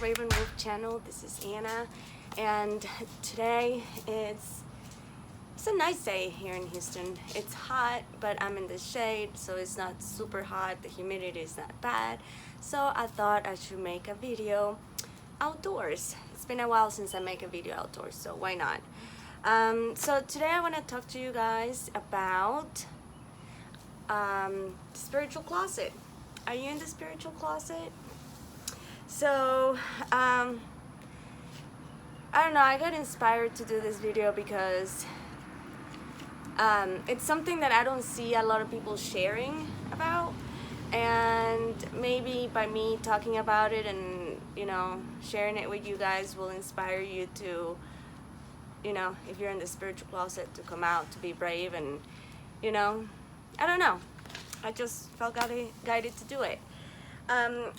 Raven Wolf channel. This is Anna, and today it's a nice day here in Houston. It's hot, but I'm in the shade, so it's not super hot. The humidity is not bad, so I thought I should make a video outdoors. It's been a while since I make a video outdoors, so why not? So today I want to talk to you guys about spiritual closet. Are you in the spiritual closet? So I don't know, I got inspired to do this video because it's something that I don't see a lot of people sharing about, and maybe by me talking about it and sharing it with you guys will inspire you to, if you're in the spiritual closet, to come out, to be brave, and I don't know, I just felt guided to do it.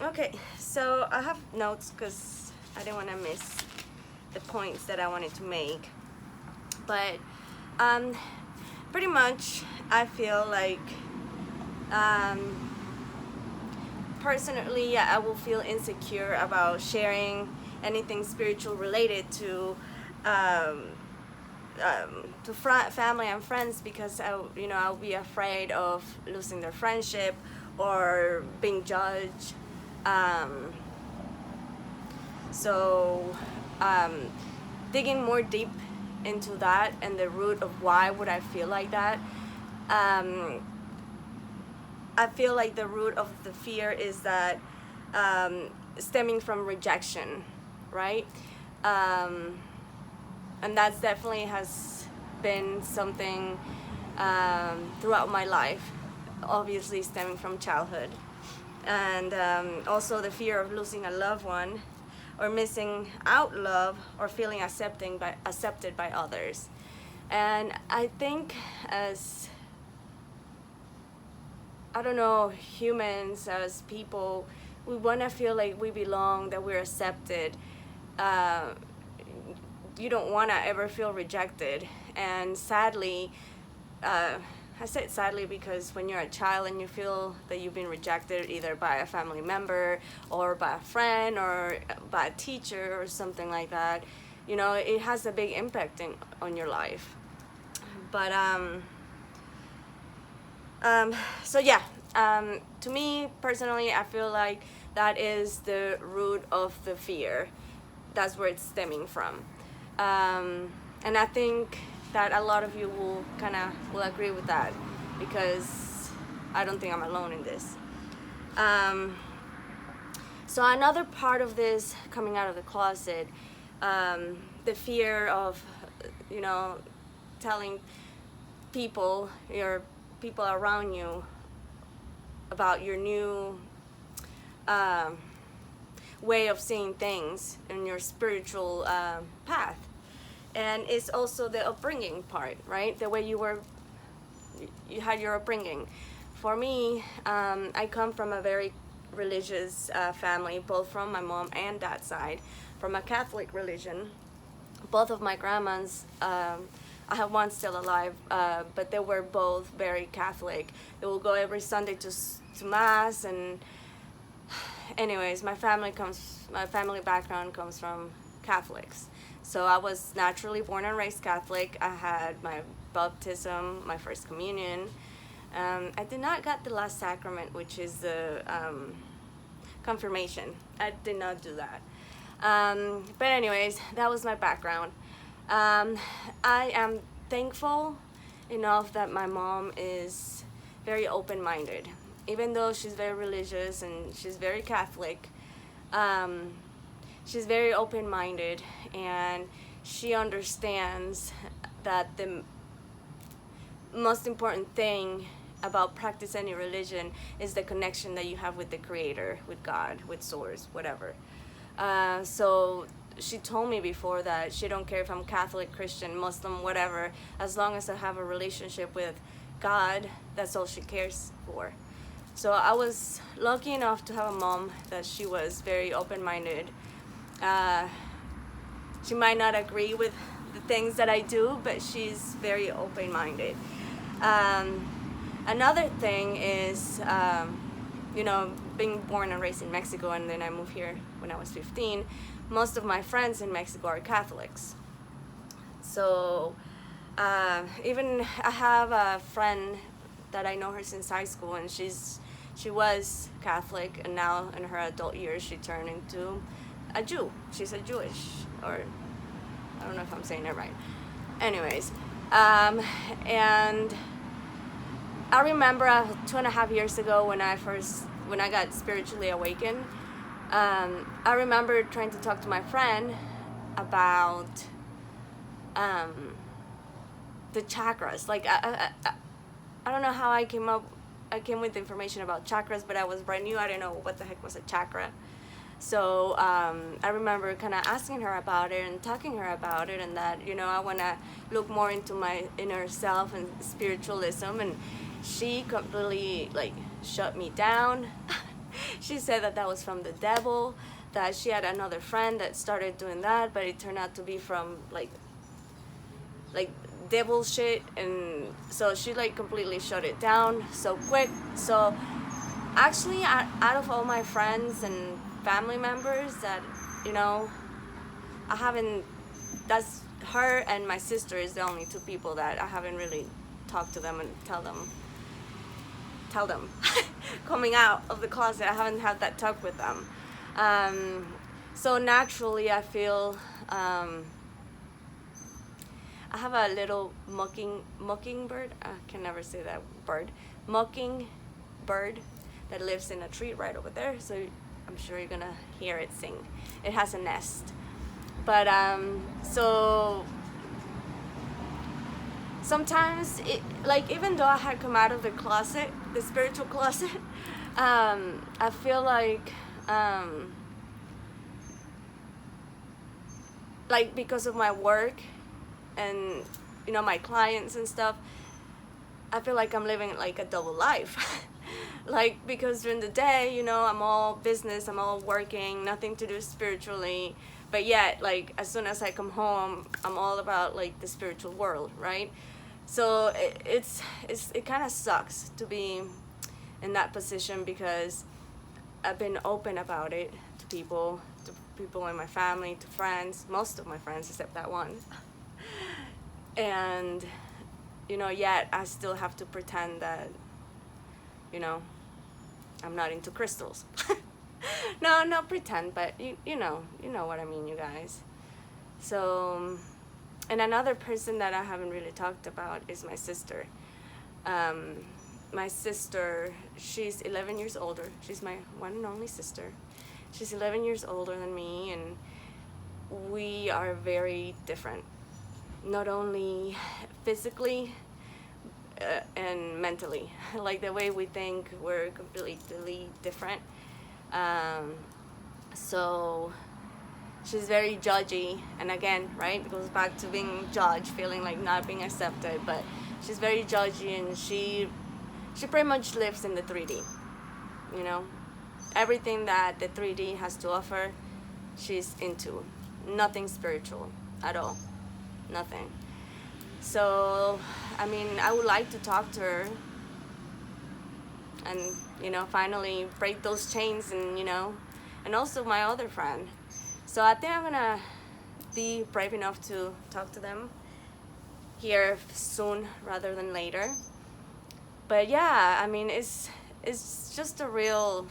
Okay, so I have notes because I didn't want to miss the points that I wanted to make, but pretty much I feel like personally, I will feel insecure about sharing anything spiritual related to family and friends, because I'll be afraid of losing their friendship or being judged. So digging more deep into that and the root of why would I feel like that, I feel like the root of the fear is that stemming from rejection, right? And that's definitely has been something throughout my life, obviously stemming from childhood, and also the fear of losing a loved one or missing out love or feeling accepted by others. And I think as humans, as people, we want to feel like we belong, that we're accepted. You don't want to ever feel rejected. And sadly, I said sadly because when you're a child and you feel that you've been rejected either by a family member or by a friend or by a teacher or something like that, it has a big impact on your life. But so yeah, to me personally, I feel like that is the root of the fear. That's where it's stemming from. And I think that a lot of you will agree with that, because I don't think I'm alone in this. So another part of this coming out of the closet, the fear of telling your people around you about your new way of seeing things in your spiritual path. And it's also the upbringing part, right? The way you had your upbringing. For me, I come from a very religious family, both from my mom and dad's side, from a Catholic religion. Both of my grandmas, I have one still alive, but they were both very Catholic. They will go every Sunday to Mass, and anyways, my family background comes from Catholics. So I was naturally born and raised Catholic. I had my baptism, my first communion. I did not get the last sacrament, which is the confirmation. I did not do that. But anyways, that was my background. I am thankful enough that my mom is very open-minded. Even though she's very religious and she's very Catholic, she's very open-minded, and she understands that the most important thing about practice any religion is the connection that you have with the Creator, with God, with Source, whatever. So she told me before that she don't care if I'm Catholic, Christian, Muslim, whatever, as long as I have a relationship with God, that's all she cares for. So I was lucky enough to have a mom that she was very open-minded. She might not agree with the things that I do, but she's very open-minded. Another thing is you know, being born and raised in Mexico, and then I moved here when I was 15, most of my friends in Mexico are Catholics. So even I have a friend that I know her since high school, and she was Catholic, and now in her adult years she turned into a Jew. She's a Jewish, or I don't know if I'm saying it right. Anyways, and I remember 2.5 years ago when I got spiritually awakened. I remember trying to talk to my friend about the chakras. Like I don't know how I came with the information about chakras, but I was brand new. I didn't know what the heck was a chakra. So I remember kind of asking her about it and talking to her about it, and that, you know, I want to look more into my inner self and spiritualism, and she completely like shut me down. She said that was from the devil, that she had another friend that started doing that, but it turned out to be from like devil shit, and so she like completely shut it down so quick. So actually, out of all my friends and family members that, you know, that's her and my sister is the only two people that I haven't really talked to them and tell them coming out of the closet. I haven't had that talk with them. So naturally I feel I have a little mockingbird. I can never say that bird. Mockingbird that lives in a tree right over there. So I'm sure you're gonna hear it sing. It has a nest. But so sometimes like, even though I had come out of the closet, the spiritual closet, I feel like because of my work and, you know, my clients and stuff, I feel like I'm living like a double life. Like, because during the day, you know, I'm all business, I'm all working, nothing to do spiritually, but yet, like, as soon as I come home, I'm all about like the spiritual world, right? So it kind of sucks to be in that position, because I've been open about it to people in my family, to friends, most of my friends except that one. And, you know, yet I still have to pretend that, you know, I'm not into crystals. No, not pretend, but you know what I mean, you guys. So, and another person that I haven't really talked about is my sister. My sister, she's 11 years older. She's my one and only sister. She's 11 years older than me, and we are very different. Not only physically and mentally. Like, the way we think, we're completely different. So she's very judgy, and again, right, it goes back to being judged, feeling like not being accepted. But she's very judgy, and she pretty much lives in the 3D, you know. Everything that the 3D has to offer, she's into. Nothing spiritual at all. Nothing. So, I mean, I would like to talk to her and, you know, finally break those chains, and, you know, and also my other friend. So I think I'm gonna be brave enough to talk to them here soon rather than later. But yeah, I mean, it's just a real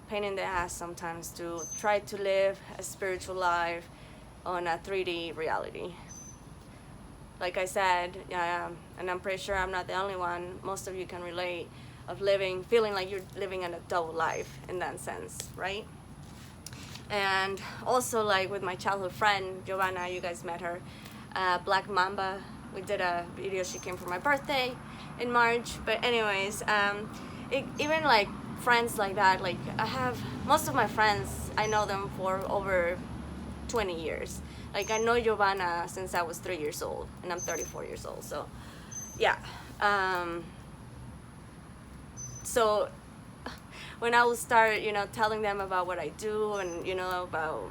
pain in the ass sometimes to try to live a spiritual life on a 3D reality. Like I said, and I'm pretty sure I'm not the only one, most of you can relate, of feeling like you're living in a double life in that sense, right? And also, like, with my childhood friend, Giovanna, you guys met her, Black Mamba. We did a video, she came for my birthday in March. But anyways, even like friends like that, like, I have, most of my friends, I know them for over 20 years. Like, I know Giovanna since I was 3 years old, and I'm 34 years old, so yeah. So when I will start, you know, telling them about what I do, and, you know, about,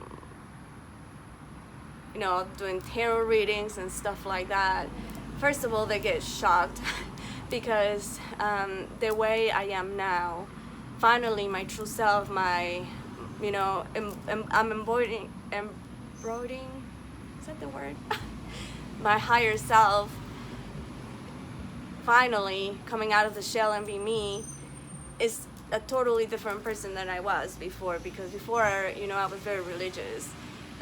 you know, doing tarot readings and stuff like that, first of all, they get shocked because the way I am now finally my true self, my, you know, I'm embroidering, is that the word? My higher self finally coming out of the shell and being me is a totally different person than I was before, because before, you know, I was very religious.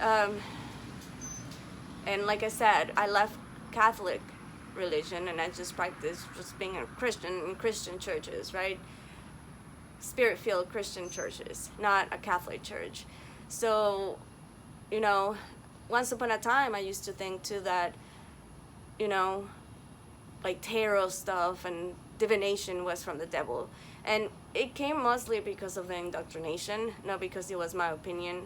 And like I said, I left Catholic religion and I just practiced just being a Christian in Christian churches, right? Spirit-filled Christian churches, not a Catholic church. So, you know, once upon a time I used to think too that, you know, like tarot stuff and divination was from the devil. And it came mostly because of the indoctrination, not because it was my opinion,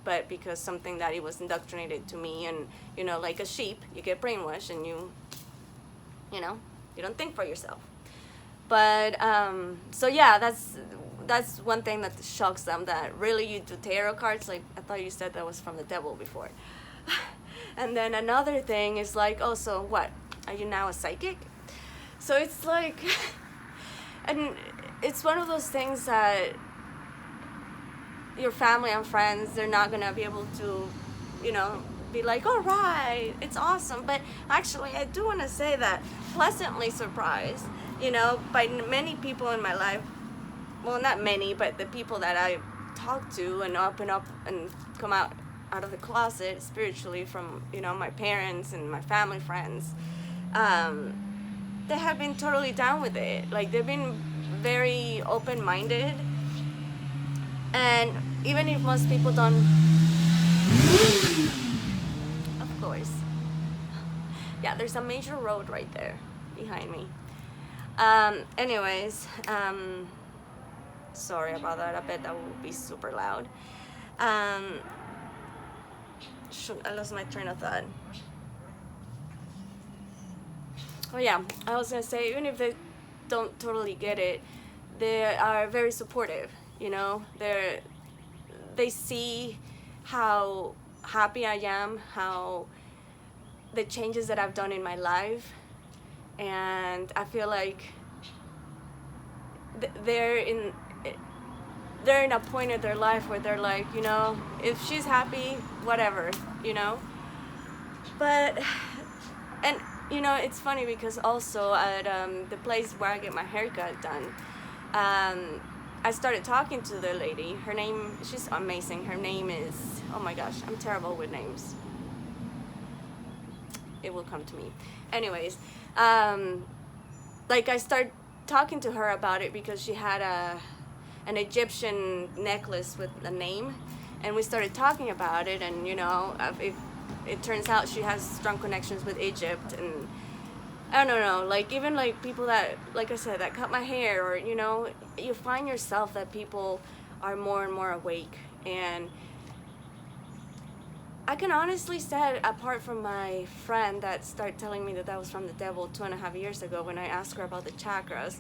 but because something that it was indoctrinated to me. And, you know, like a sheep, you get brainwashed and you know, you don't think for yourself. But, so yeah, that's one thing that shocks them, that really you do tarot cards. Like, I thought you said that was from the devil before. And then another thing is like, oh, so what? Are you now a psychic? So it's like, and it's one of those things that your family and friends, they're not gonna be able to, you know, be like, all right, it's awesome. But actually, I do want to say that pleasantly surprised, you know, by many people in my life. Well, not many, but the people that I talk to and open up and come out of the closet spiritually from, you know, my parents and my family friends, they have been totally down with it. Like, they've been very open-minded. And even if most people don't, of course, yeah, there's a major road right there behind me. Anyways, sorry about that. I bet that will be super loud. Shoot, I lost my train of thought. Oh yeah, I was gonna say, even if they don't totally get it, they are very supportive, you know. They see how happy I am, how the changes that I've done in my life, and I feel like they're in a point in their life where they're like, you know, if she's happy, whatever, you know. But, and you know, it's funny because also at the place where I get my haircut done, I started talking to the lady. Her name, she's amazing. Her name is, oh my gosh, I'm terrible with names. It will come to me. Anyways, like I started talking to her about it because she had an Egyptian necklace with a name, and we started talking about it. And you know, it turns out she has strong connections with Egypt, and I don't know, like even like people that, like I said, that cut my hair, or you know, you find yourself that people are more and more awake. And I can honestly say, apart from my friend that started telling me that that was from the devil 2.5 years ago when I asked her about the chakras,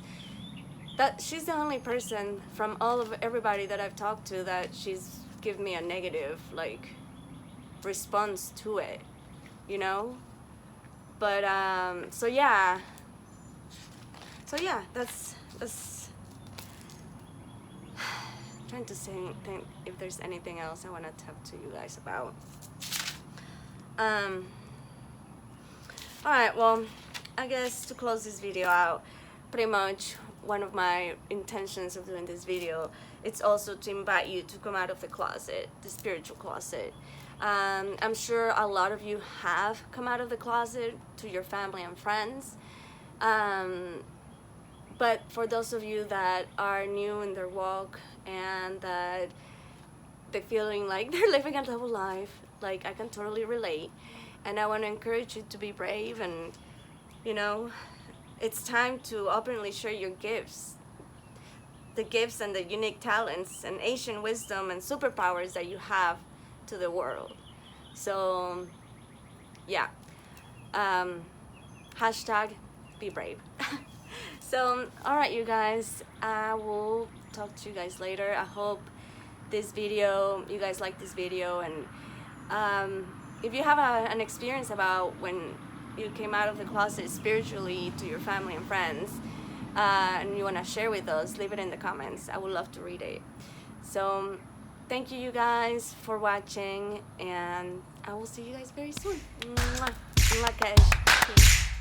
that she's the only person from everybody that I've talked to that she's given me a negative like response to it, you know. But so yeah, that's trying to think if there's anything else I want to talk to you guys about. Alright, well, I guess to close this video out, pretty much one of my intentions of doing this video, it's also to invite you to come out of the closet, the spiritual closet. I'm sure a lot of you have come out of the closet to your family and friends. But for those of you that are new in their walk and that they're feeling like they're living a double life, like I can totally relate. And I want to encourage you to be brave, and you know, it's time to openly share your gifts. The gifts and the unique talents and ancient wisdom and superpowers that you have to the world. So yeah, hashtag be brave. So alright you guys, I will talk to you guys later. I hope this video, you guys like this video, and if you have an experience about when you came out of the closet spiritually to your family and friends, and you want to share with us, leave it in the comments. I would love to read it. So thank you guys for watching, and I will see you guys very soon. Mwah. Mwah, guys.